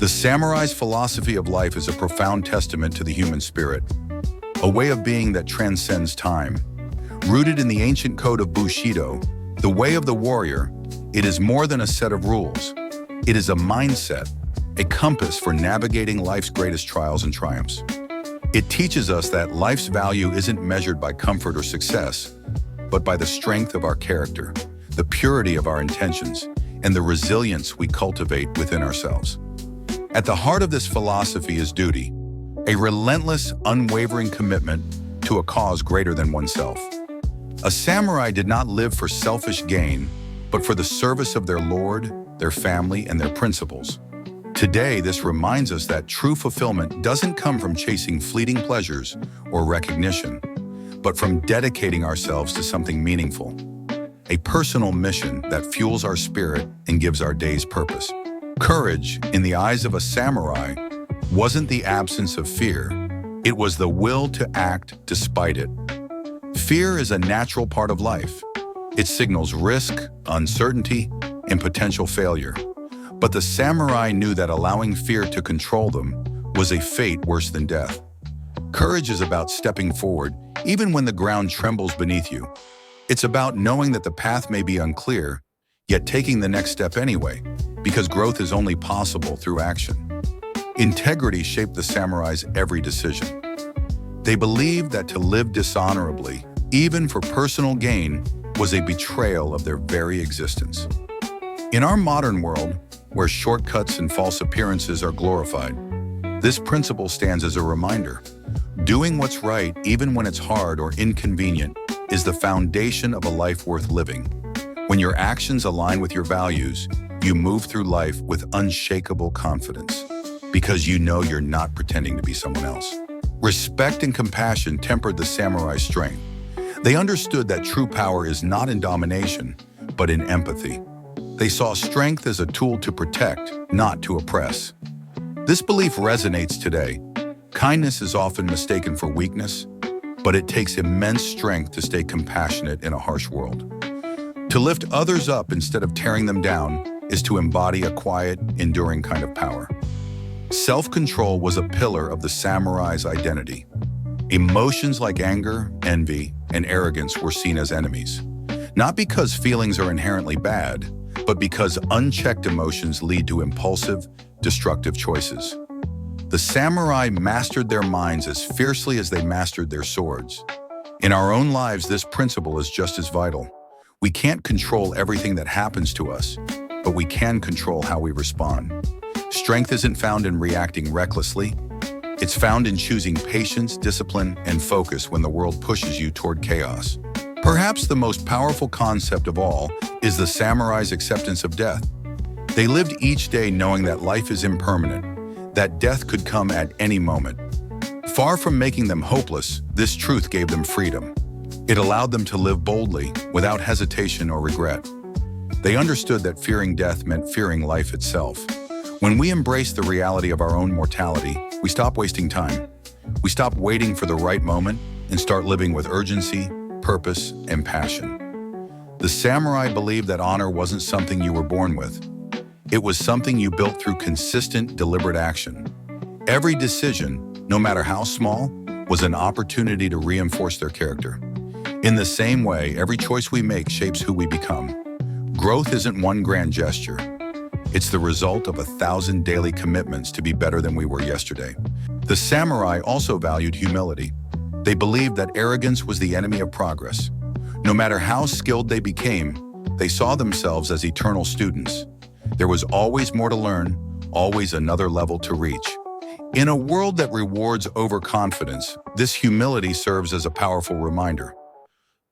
The samurai's philosophy of life is a profound testament to the human spirit, a way of being that transcends time. Rooted in the ancient code of Bushido, the way of the warrior, it is more than a set of rules. It is a mindset, a compass for navigating life's greatest trials and triumphs. It teaches us that life's value isn't measured by comfort or success, but by the strength of our character, the purity of our intentions, and the resilience we cultivate within ourselves. At the heart of this philosophy is duty, a relentless, unwavering commitment to a cause greater than oneself. A samurai did not live for selfish gain, but for the service of their lord, their family, and their principles. Today, this reminds us that true fulfillment doesn't come from chasing fleeting pleasures or recognition, but from dedicating ourselves to something meaningful, a personal mission that fuels our spirit and gives our days purpose. Courage, in the eyes of a samurai, wasn't the absence of fear. It was the will to act despite it. Fear is a natural part of life. It signals risk, uncertainty, and potential failure. But the samurai knew that allowing fear to control them was a fate worse than death. Courage is about stepping forward, even when the ground trembles beneath you. It's about knowing that the path may be unclear, yet taking the next step anyway, because growth is only possible through action. Integrity shaped the samurai's every decision. They believed that to live dishonorably, even for personal gain, was a betrayal of their very existence. In our modern world, where shortcuts and false appearances are glorified, this principle stands as a reminder. Doing what's right, even when it's hard or inconvenient, is the foundation of a life worth living. When your actions align with your values, you move through life with unshakable confidence, because you know you're not pretending to be someone else. Respect and compassion tempered the samurai's strength. They understood that true power is not in domination, but in empathy. They saw strength as a tool to protect, not to oppress. This belief resonates today. Kindness is often mistaken for weakness, but it takes immense strength to stay compassionate in a harsh world. To lift others up instead of tearing them down is to embody a quiet, enduring kind of power. Self-control was a pillar of the samurai's identity. Emotions like anger, envy, and arrogance were seen as enemies, not because feelings are inherently bad, but because unchecked emotions lead to impulsive, destructive choices. The samurai mastered their minds as fiercely as they mastered their swords. In our own lives, this principle is just as vital. We can't control everything that happens to us, but we can control how we respond. Strength isn't found in reacting recklessly. It's found in choosing patience, discipline, and focus when the world pushes you toward chaos. Perhaps the most powerful concept of all is the samurai's acceptance of death. They lived each day knowing that life is impermanent, that death could come at any moment. Far from making them hopeless, this truth gave them freedom. It allowed them to live boldly, without hesitation or regret. They understood that fearing death meant fearing life itself. When we embrace the reality of our own mortality, we stop wasting time. We stop waiting for the right moment and start living with urgency, purpose, and passion. The samurai believed that honor wasn't something you were born with. It was something you built through consistent, deliberate action. Every decision, no matter how small, was an opportunity to reinforce their character. In the same way, every choice we make shapes who we become. Growth isn't one grand gesture. It's the result of 1,000 daily commitments to be better than we were yesterday. The samurai also valued humility. They believed that arrogance was the enemy of progress. No matter how skilled they became, they saw themselves as eternal students. There was always more to learn, always another level to reach. In a world that rewards overconfidence, this humility serves as a powerful reminder.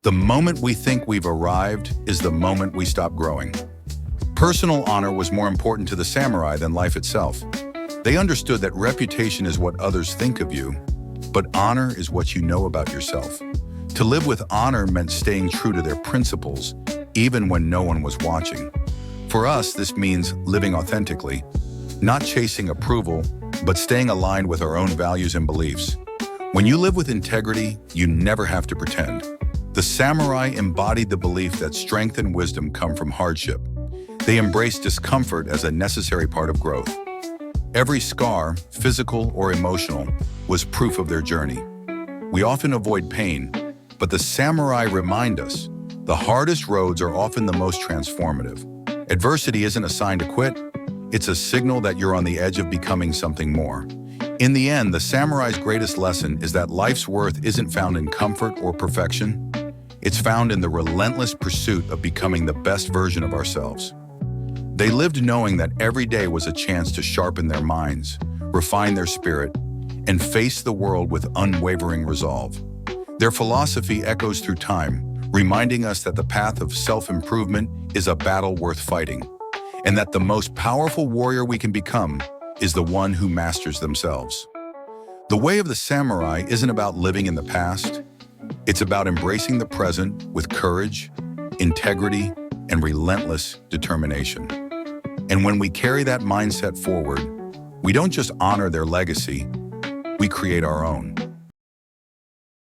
The moment we think we've arrived is the moment we stop growing. Personal honor was more important to the samurai than life itself. They understood that reputation is what others think of you, but honor is what you know about yourself. To live with honor meant staying true to their principles, even when no one was watching. For us, this means living authentically, not chasing approval, but staying aligned with our own values and beliefs. When you live with integrity, you never have to pretend. The samurai embodied the belief that strength and wisdom come from hardship. They embraced discomfort as a necessary part of growth. Every scar, physical or emotional, was proof of their journey. We often avoid pain, but the samurai remind us the hardest roads are often the most transformative. Adversity isn't a sign to quit, it's a signal that you're on the edge of becoming something more. In the end, the samurai's greatest lesson is that life's worth isn't found in comfort or perfection. It's found in the relentless pursuit of becoming the best version of ourselves. They lived knowing that every day was a chance to sharpen their minds, refine their spirit, and face the world with unwavering resolve. Their philosophy echoes through time, reminding us that the path of self-improvement is a battle worth fighting, and that the most powerful warrior we can become is the one who masters themselves. The way of the samurai isn't about living in the past. It's about embracing the present with courage, integrity, and relentless determination. And when we carry that mindset forward, we don't just honor their legacy, we create our own.